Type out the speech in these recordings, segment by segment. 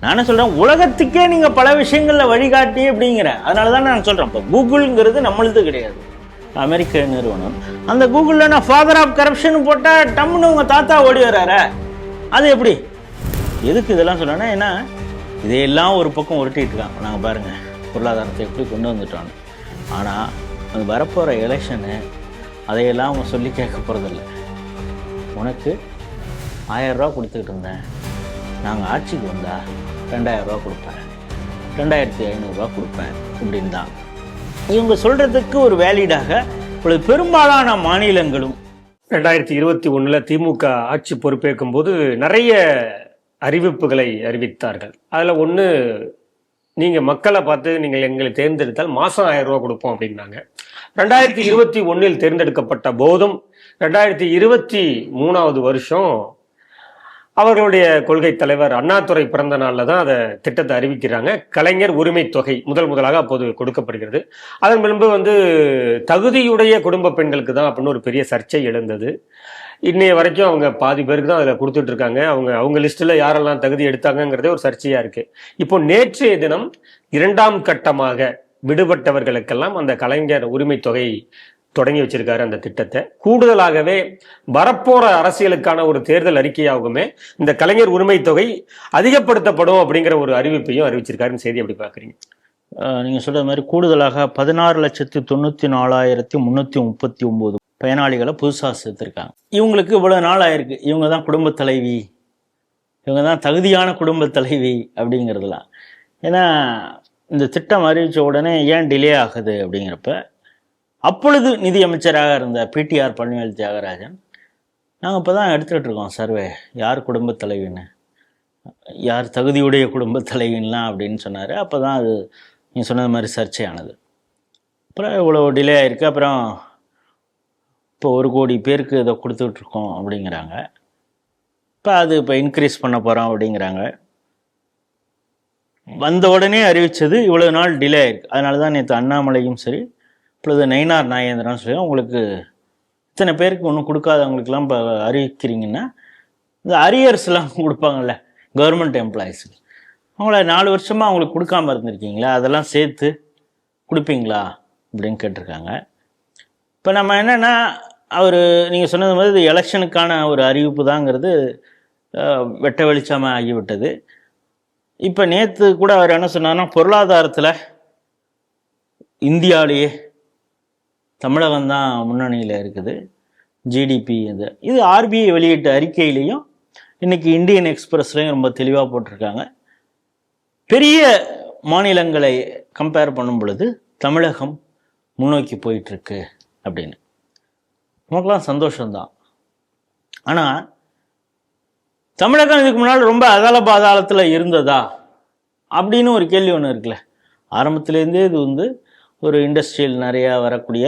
நானே சொல்கிறேன், உலகத்துக்கே நீங்கள் பல விஷயங்களில் வழிகாட்டி அப்படிங்கிறேன். அதனால தான் நான் சொல்கிறேன், இப்போ கூகுள்ங்கிறது நம்மளது கிடையாது, அமெரிக்க நிறுவனம். அந்த கூகுளில் நான் ஃபாதர் ஆஃப் கரப்ஷன் போட்டால் டம்னு உங்கள் தாத்தா ஓடி வர்றாரு. அது எப்படி? எதுக்கு இதெல்லாம் சொல்லணும்னா, ஏன்னா இதையெல்லாம் ஒரு பக்கம் உருட்டிகிட்டு இருக்காங்க. நாங்கள் பாருங்கள் பொருளாதாரத்தை எப்படி கொண்டு வந்துட்டோன்னு. ஆனால் அது வரப்போகிற எலெக்ஷனு அதையெல்லாம் அவங்க சொல்லி கேட்க போகிறதில்ல. உனக்கு 1000 ரூபா கொடுத்துக்கிட்டு இருந்தேன், நாங்கள் ஆட்சிக்கு வந்தால் 2000 ரூபா கொடுப்பேன், 2500 ரூபா கொடுப்பேன் அப்படின்னு தான் இவங்க சொல்கிறதுக்கு ஒரு வேலிடாக இப்பொழுது பெரும்பாலான மாநிலங்களும். 2021 திமுக ஆட்சி பொறுப்பேற்கும் போது நிறைய அறிவிப்புகளை அறிவித்தார்கள். அதில் ஒன்று, நீங்கள் மக்களை பார்த்து நீங்கள் எங்களை தேர்ந்தெடுத்தால் மாதம் 1000 ரூபா கொடுப்போம் அப்படின்னாங்க. 2021 தேர்ந்தெடுக்கப்பட்ட போதும் 2023 வருஷம் அவர்களுடைய கொள்கை தலைவர் அண்ணாதுரை பிறந்த நாளில் தான் அதை திட்டத்தை அறிவிக்கிறாங்க. கலைஞர் உரிமை தொகை முதலாக அப்போது கொடுக்கப்படுகிறது. அதன் பின்பு தகுதியுடைய குடும்ப பெண்களுக்கு தான் அப்படின்னு ஒரு பெரிய சர்ச்சை எழுந்தது. இன்னைய வரைக்கும் அவங்க பாதி பேருக்கு தான் அதில் கொடுத்துட்டு இருக்காங்க. அவங்க லிஸ்ட்டில் யாரெல்லாம் தகுதி எடுத்தாங்கிறதே ஒரு சர்ச்சையாக இருக்கு. இப்போ நேற்றைய தினம் 2ஆம் கட்டமாக விடுபட்டவர்களுக்கெல்லாம் அந்த கலைஞர் உரிமை தொகை தொடங்கி வச்சிருக்காரு அந்த திட்டத்தை. கூடுதலாகவே வரப்போற அரசியலுக்கான ஒரு தேர்தல் அறிக்கையாகவுமே இந்த கலைஞர் உரிமை தொகை அதிகப்படுத்தப்படும் அப்படிங்கிற ஒரு அறிவிப்பையும் அறிவிச்சிருக்காருன்னு செய்தி எப்படி பாக்குறீங்க? நீங்க சொல்ற மாதிரி கூடுதலாக 16,94,339 பயனாளிகளை புதுசாக சேர்த்துருக்காங்க. இவங்களுக்கு இவ்வளவு நாள் ஆயிருக்கு. இவங்க தான் குடும்ப தலைவி, இவங்க தான் தகுதியான குடும்ப தலைவி அப்படிங்கிறதுலாம். ஏன்னா இந்த திட்டம் அறிவித்த உடனே ஏன் டிலே ஆகுது அப்படிங்கிறப்ப, அப்பொழுது நிதியமைச்சராக இருந்த பிடிஆர் பழனிவேல் தியாகராஜன், நாங்கள் இப்போ தான் எடுத்துகிட்டு இருக்கோம் சர்வே, யார் குடும்ப தலைவின்னு, யார் தகுதியுடைய குடும்ப தலைவின்லாம் அப்படின்னு சொன்னார். அப்போ தான் அது நீங்கள் சொன்னது மாதிரி சர்ச்சையானது. அப்புறம் இவ்வளோ டிலே ஆகிருக்கு. அப்புறம் இப்போ 1 கோடி பேருக்கு இதை கொடுத்துட்ருக்கோம் அப்படிங்கிறாங்க. இப்போ அது இப்போ இன்க்ரீஸ் பண்ண போகிறோம் அப்படிங்கிறாங்க. வந்த உடனே அறிவித்தது இவ்வளோ நாள் டிலே ஆகிருக்கு. அதனால தான் நேற்று அண்ணாமலையும் சரி, இப்பொழுது நயினார் நாகேந்திரன் சொல்லி, உங்களுக்கு இத்தனை பேருக்கு ஒன்றும் கொடுக்காதவங்களுக்கெல்லாம் இப்போ அறிவிக்கிறீங்கன்னா, இந்த அரியர்ஸ்லாம் கொடுப்பாங்கள்ல கவர்மெண்ட் எம்ப்ளாயீஸுக்கு, அவங்கள 4 வருஷமாக அவங்களுக்கு கொடுக்காமல் இருந்திருக்கீங்களா, அதெல்லாம் சேர்த்து கொடுப்பீங்களா அப்படின்னு கேட்டிருக்காங்க. இப்போ நம்ம என்னென்னா, அவர் நீங்கள் சொன்னது மாதிரி இது எலெக்ஷனுக்கான ஒரு அறிவிப்பு தாங்கிறது வெட்ட வெளிச்சமாக ஆகிவிட்டது. இப்போ நேற்று கூட அவர் என்ன சொன்னார்னா, பொருளாதாரத்தில் இந்தியாவிலேயே தமிழகம் தான் முன்னணியில் இருக்குது, ஜிடிபி இது ஆர்பிஐ வெளியிட்ட அறிக்கையிலையும் இன்றைக்கி இந்தியன் எக்ஸ்பிரஸ்லையும் ரொம்ப தெளிவாக போட்டிருக்காங்க. பெரிய மாநிலங்களை கம்பேர் பண்ணும் பொழுது தமிழகம் முன்னோக்கி போயிட்டுருக்கு அப்படின்னு. நமக்குலாம் சந்தோஷம்தான். ஆனால் தமிழகம் இதுக்கு முன்னால் ரொம்ப அகல பாதாளத்தில் இருந்ததா அப்படின்னு ஒரு கேள்வி ஒன்று இருக்குல்ல. ஆரம்பத்துலேருந்தே இது ஒரு இண்டஸ்ட்ரியல் நிறையா வரக்கூடிய,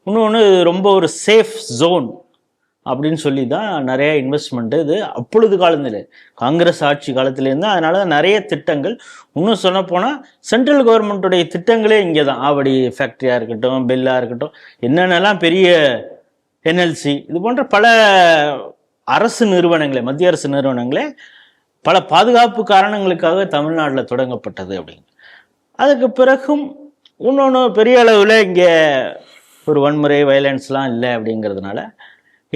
இன்னொன்று ரொம்ப ஒரு சேஃப் ஜோன் அப்படின்னு சொல்லி தான் நிறையா இன்வெஸ்ட்மெண்ட்டு இது அப்பொழுது காலத்தில் காங்கிரஸ் ஆட்சி காலத்துலேருந்து. அதனால தான் நிறைய திட்டங்கள், இன்னும் சொல்லப்போனால் சென்ட்ரல் கவர்மெண்ட்டுடைய திட்டங்களே இங்கே தான். ஆவடி ஃபேக்ட்ரியாக இருக்கட்டும், பெல்லாக இருக்கட்டும், என்னென்னலாம் பெரிய என்எல்சி, இது போன்ற பல அரசு நிறுவனங்களே, மத்திய அரசு நிறுவனங்களே பல பாதுகாப்பு காரணங்களுக்காக தமிழ்நாட்டில் தொடங்கப்பட்டது அப்படிங்க. அதுக்கு பிறகும் இன்னொன்று பெரிய அளவில் இங்கே ஒரு வன்முறை வயலன்ஸ்லாம் இல்லை அப்படிங்கிறதுனால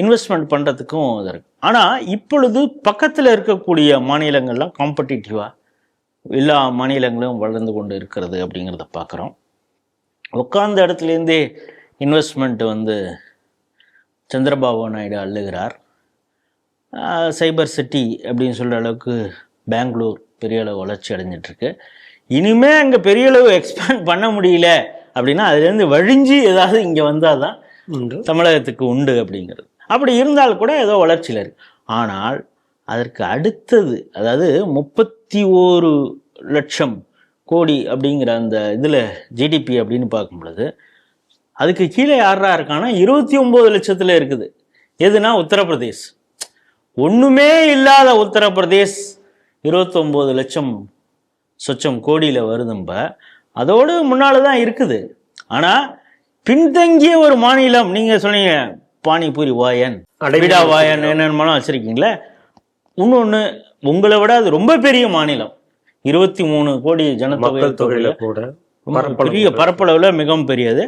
இன்வெஸ்ட்மெண்ட் பண்ணுறதுக்கும் இது இருக்குது. ஆனால் இப்பொழுது பக்கத்தில் இருக்கக்கூடிய மாநிலங்கள்லாம் காம்படிட்டிவாக எல்லா மாநிலங்களும் வளர்ந்து கொண்டு இருக்கிறது அப்படிங்கிறத பார்க்குறோம். உட்கார்ந்த இடத்துலேருந்தே இன்வெஸ்ட்மெண்ட் சந்திரபாபு நாயுடு அள்ளுகிறார். சைபர் சிட்டி அப்படின்னு சொல்கிற அளவுக்கு பெங்களூர் பெரிய அளவு வளர்ச்சி அடைஞ்சிட்ருக்கு. இனிமேல் அங்கே பெரிய அளவு எக்ஸ்பேண்ட் பண்ண முடியல அப்படின்னா அதுலேருந்து வழிஞ்சு ஏதாவது இங்கே வந்தால் தான் தமிழகத்துக்கு உண்டு அப்படிங்கிறது. அப்படி இருந்தால் கூட ஏதோ வளர்ச்சியில் இருக்கு. ஆனால் அதற்கு அடுத்தது, அதாவது 31 லட்சம் கோடி அப்படிங்கிற அந்த இதில் ஜிடிபி அப்படின்னு பார்க்கும் பொழுது அதுக்கு கீழே யாரா இருக்கான்னா 29 லட்சத்தில் இருக்குது. எதுனா உத்தரப்பிரதேஷ். ஒன்றுமே இல்லாத உத்தரப்பிரதேஷ் 29 லட்சம் சொச்சம் கோடியில் வருதும்ப. அதோடு முன்னால் தான் இருக்குது. ஆனால் பின்தங்கிய ஒரு மாநிலம். நீங்கள் சொன்னீங்க பானிபூரி வாயன், அடைவிடா வாயன், என்னென்ன வச்சுருக்கீங்களே. இன்னொன்று, உங்களை விட அது ரொம்ப பெரிய மாநிலம். 23 கோடி ஜனத்தொகை மக்கள் தொகையில கூட பெரிய பரப்பளவுல மிகவும் பெரியது.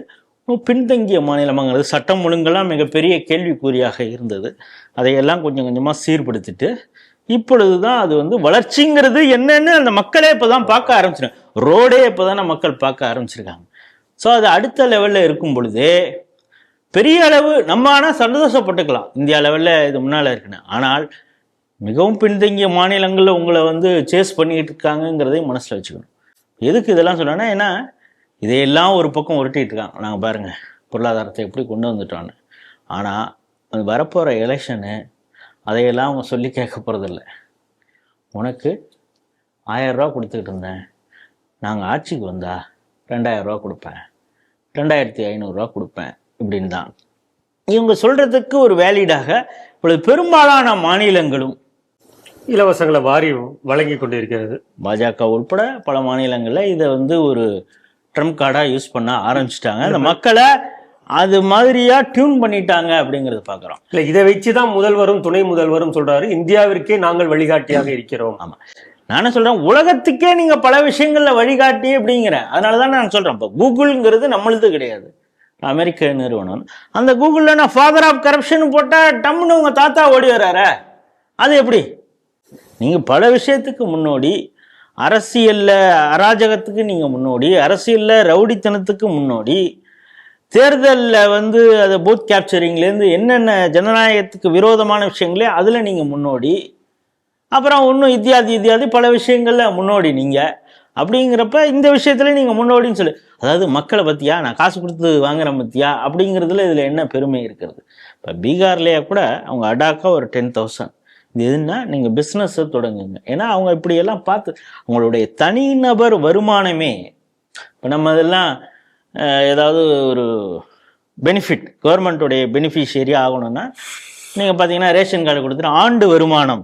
பின்தங்கிய மாநிலமாங்கிறது சட்டம் ஒழுங்கெல்லாம் மிகப்பெரிய கேள்விக்குறியாக இருந்தது. அதையெல்லாம் கொஞ்சம் கொஞ்சமாக சீர்படுத்திட்டு இப்பொழுதுதான் அது வந்து வளர்ச்சிங்கிறது என்னன்னு அந்த மக்களே இப்போதான் பார்க்க ஆரம்பிச்சிருக்காங்க. ரோடே இப்போதானே மக்கள் பார்க்க ஆரம்பிச்சிருக்காங்க. ஸோ அது அடுத்த லெவலில் இருக்கும் பொழுதே பெரிய அளவு நம்ம ஆனால் சந்தோஷப்பட்டுக்கலாம், இந்தியா லெவலில் இது முன்னால் இருக்குன்னு. ஆனால் மிகவும் பின்தங்கிய மாநிலங்களில் உங்களை வந்து சேஸ் பண்ணிக்கிட்டு இருக்காங்கங்கிறதையும் மனசில் வச்சுக்கணும். எதுக்கு இதெல்லாம் சொல்கிறேன்னா, ஏன்னா இதையெல்லாம் ஒரு பக்கம் உருட்டிகிட்டு இருக்காங்க. நாங்கள் பாருங்கள் பொருளாதாரத்தை எப்படி கொண்டு வந்துட்டோன்னு. ஆனால் அது வரப்போகிற எலெக்ஷனு அதையெல்லாம் அவங்க சொல்லி கேட்க போகிறதில்ல. உனக்கு 1000 ரூபா கொடுத்துக்கிட்டு இருந்தேன், நாங்கள் ஆட்சிக்கு வந்தா 2000 ரூபா கொடுப்பேன், 2500 ரூபா கொடுப்பேன் இப்படின்னு தான் இவங்க சொல்கிறதுக்கு ஒரு வேலிடாக இப்பொழுது பெரும்பாலான மாநிலங்களும் இலவசங்களை வாரி வழங்கி கொண்டு இருக்கிறது. பாஜக உட்பட பல மாநிலங்களில் இதை வந்து ஒரு ட்ரம்ப் கார்டாக யூஸ் பண்ண ஆரம்பிச்சிட்டாங்க. அந்த மக்களை அது மாதிரியா டியூன் பண்ணிட்டாங்க அப்படிங்கறத பாக்குறோம். இல்ல இதை வச்சுதான் முதல்வரும் துணை முதல்வரும் சொல்றாரு, இந்தியாவிற்கே நாங்கள் வழிகாட்டியாக இருக்கிறோம். ஆமா, நானே சொல்றேன், உலகத்துக்கே நீங்க பல விஷயங்கள்ல வழிகாட்டி அப்படிங்கிறேன். அதனாலதான் நான் சொல்றேன், இப்போ கூகுள்ங்கிறது நம்மளுது கிடையாது, அமெரிக்க நிறுவனம். அந்த கூகுள்ல நான் ஃபாதர் ஆஃப் கரப்ஷன் போட்டா டம்னு உங்க தாத்தா ஓடி வர்றாரு. அது எப்படி? நீங்க பல விஷயத்துக்கு முன்னோடி, அரசியல்ல அராஜகத்துக்கு நீங்க முன்னோடி, அரசியல்ல ரவுடித்தனத்துக்கு முன்னோடி, தேர்தலில் வந்து அதை பூத் கேப்சரிங்லேருந்து என்னென்ன ஜனநாயகத்துக்கு விரோதமான விஷயங்களே அதில் நீங்கள் முன்னோடி, அப்புறம் இன்னும் இத்தியாதி பல விஷயங்களில் முன்னோடி நீங்கள். அப்படிங்கிறப்ப இந்த விஷயத்துல நீங்கள் முன்னோடின்னு சொல்லு, அதாவது மக்களை பற்றியா நான் காசு கொடுத்து வாங்குறேன் பற்றியா அப்படிங்கிறதுல இதில் என்ன பெருமை இருக்கிறது? இப்போ பீகார்லேயே கூட அவங்க அடாக்கா ஒரு 10,000. இது எதுன்னா நீங்கள் பிஸ்னஸை தொடங்குங்க. ஏன்னா அவங்க இப்படியெல்லாம் பார்த்து அவங்களுடைய தனிநபர் வருமானமே, இப்போ நம்ம இதெல்லாம் ஏதாவது ஒரு பெனிஃபிட் கவர்மெண்ட்டுடைய பெனிஃபிஷியரி ஆகணும்னா நீங்கள் பார்த்தீங்கன்னா ரேஷன் கார்டு கொடுத்துட்டு ஆண்டு வருமானம்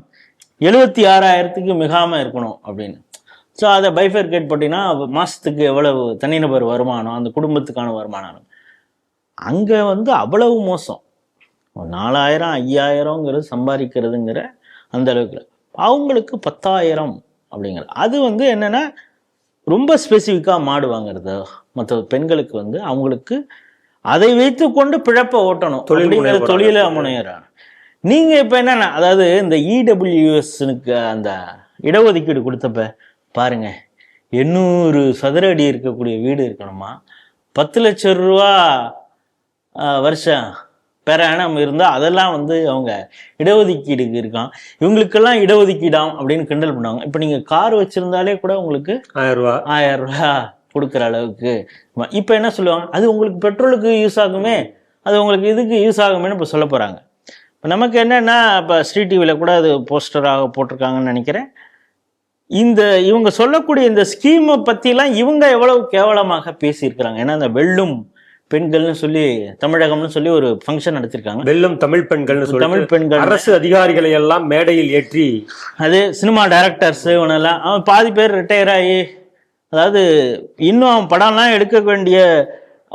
76,000க்கு மிகாமல் இருக்கணும் அப்படின்னு. ஸோ அதை பைஃபர்கேட் போட்டிங்கன்னா மாதத்துக்கு எவ்வளவு தனிநபர் வருமானம், அந்த குடும்பத்துக்கான வருமானம். அங்கே வந்து அவ்வளவு மோசம், 4,000 5,000ங்கிறது சம்பாதிக்கிறதுங்கிற அந்த அளவுக்கு. அவங்களுக்கு 10,000 அப்படிங்கிறது. அது வந்து என்னென்னா ரொம்ப ஸ்பெசிஃபிக்காக மாடு வாங்குறது, மற்ற பெண்களுக்கு வந்து அவங்களுக்கு அதை வைத்து கொண்டு பிழப்ப ஓட்டணும், தொழில முனையறாங்க. நீங்க இப்ப என்னன்னா, அதாவது இந்த இடபிள்யூஎஸ்னுக்கு அந்த இடஒதுக்கீடு கொடுத்தப்ப பாருங்க, 800 சதுர அடி இருக்கக்கூடிய வீடு இருக்கணுமா, 10 லட்சம் ரூபா வருஷம் பெற ஆனம் இருந்தால் அதெல்லாம் வந்து அவங்க இடஒதுக்கீடுக்கு இருக்கான், இவங்களுக்கெல்லாம் இடஒதுக்கீடாம் அப்படின்னு கிண்டல் பண்ணுவாங்க. இப்போ நீங்கள் கார் வச்சுருந்தாலே கூட உங்களுக்கு 1000 ரூபா கொடுக்குற அளவுக்கு. இப்போ என்ன சொல்லுவாங்க, அது உங்களுக்கு பெட்ரோலுக்கு யூஸ் ஆகுமே, அது உங்களுக்கு இதுக்கு யூஸ் ஆகுமேன்னு இப்போ சொல்ல போகிறாங்க. இப்போ நமக்கு என்னென்னா, இப்போ ஸ்ரீ டிவியில் கூட அது போஸ்டராக போட்டிருக்காங்கன்னு நினைக்கிறேன். இவங்க சொல்லக்கூடிய இந்த ஸ்கீமை பற்றிலாம் இவங்க எவ்வளவு கேவலமாக பேசியிருக்கிறாங்க. ஏன்னா இந்த வெள்ளும் பெண்கள்னு சொல்லி தமிழகம்னு சொல்லி ஒரு ஃபங்க்ஷன் நடத்திருக்காங்க. வெல்லும் தமிழ் பெண்கள்னு சொல்லி தமிழ் பெண்கள் அரசு அதிகாரிகளை எல்லாம் மேடையில் ஏற்றி, அது சினிமா டைரக்டர்ஸ் இவனெல்லாம் அவன் பாதி பேர் ரிட்டையர் ஆகி, அதாவது இன்னும் அவன் படம்லாம் எடுக்க வேண்டிய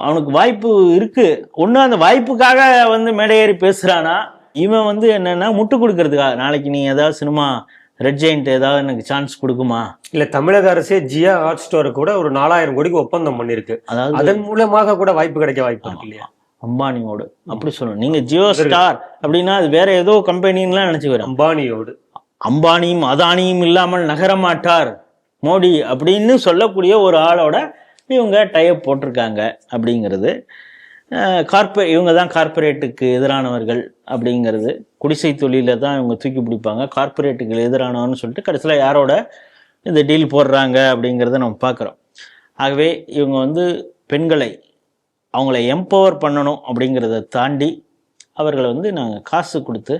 அவனுக்கு வாய்ப்பு இருக்கு. ஒன்றும் அந்த வாய்ப்புக்காக வந்து மேடையேறி பேசுறானா, இவன் வந்து என்னன்னா முட்டு கொடுக்கறதுக்காக, நாளைக்கு நீ ஏதாவது சினிமா ரெட் ஜெயிண்ட் ஏதாவது எனக்கு சான்ஸ் கொடுக்குமா? இல்ல தமிழக அரசே ஜியா ஹாட் ஸ்டார் கூட ஒரு 4,000 கோடிக்கு ஒப்பந்தம் பண்ணிருக்கு. அதாவது அதன் மூலமாக கூட வாய்ப்பு கிடைக்க வாய்ப்பு இருக்கு இல்லையா? அம்பானியோடு அப்படி சொல்லணும். நீங்க ஜியோ ஸ்டார் அப்படின்னா அது வேற ஏதோ கம்பெனின்லாம் நினைச்சுக்கிறேன். அம்பானியும் அதானியும் இல்லாமல் நகரமாட்டார் மோடி அப்படின்னு சொல்லக்கூடிய ஒரு ஆளோட இவங்க டைப் போட்டிருக்காங்க. அப்படிங்கிறது இவங்க தான் கார்பரேட்டுக்கு எதிரானவர்கள் அப்படிங்கிறது, குடிசை தொழில தான் இவங்க தூக்கி பிடிப்பாங்க, கார்பரேட்டுக்கு எதிரானவர்னு சொல்லிட்டு கடைசியில் யாரோட இந்த டீல் போடுறாங்க அப்படிங்கிறத நம்ம பார்க்குறோம். ஆகவே இவங்க வந்து பெண்களை அவங்கள எம்பவர் பண்ணணும் அப்படிங்கிறத தாண்டி அவர்களை வந்து நாங்கள் காசு கொடுத்து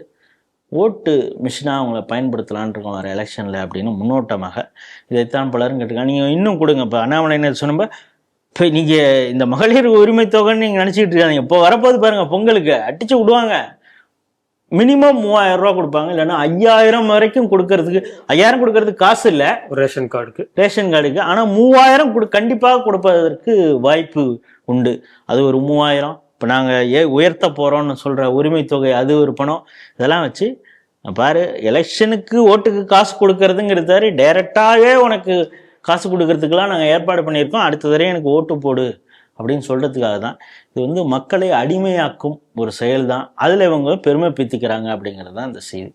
ஓட்டு மிஷினாக அவங்கள பயன்படுத்தலான் இருக்கோம் வர எலெக்ஷனில் அப்படின்னு முன்னோட்டமாக இதைத்தான் பலரும் கேட்டுருக்காங்க. நீங்கள் இன்னும் கொடுங்க. இப்போ அண்ணாமலை சொன்னப்போ இப்போ நீங்கள் இந்த மகளிர் உரிமை தொகைன்னு நீங்கள் நினச்சிக்கிட்டு இருக்காங்க. இப்போ வரப்போது பாருங்கள், பொங்கலுக்கு அடிச்சு விடுவாங்க, மினிமம் 3,000 ரூபா கொடுப்பாங்க, இல்லைன்னா 5,000 வரைக்கும் கொடுக்கறதுக்கு. 5,000 கொடுக்கறதுக்கு காசு இல்லை ரேஷன் கார்டுக்கு, ஆனால் 3,000 கண்டிப்பாக கொடுப்பதற்கு வாய்ப்பு உண்டு. அது ஒரு 3,000. இப்போ நாங்கள் உயர்த்த போகிறோம்னு சொல்கிற உரிமை தொகை அது ஒரு பணம், இதெல்லாம் வச்சு பாரு, எலெக்ஷனுக்கு ஓட்டுக்கு காசு கொடுக்கறதுங்கிறது டைரெக்டாகவே உனக்கு காசு கொடுக்கறதுக்கெல்லாம் நாங்கள் ஏற்பாடு பண்ணியிருக்கோம், அடுத்த தடவை எனக்கு ஓட்டு போடு அப்படின்னு சொல்கிறதுக்காக தான். இது வந்து மக்களை அடிமையாக்கும் ஒரு செயல் தான். அதில் இவங்க பெருமை பீத்திக்கிறாங்க அப்படிங்கிறது தான் இந்த செய்தி.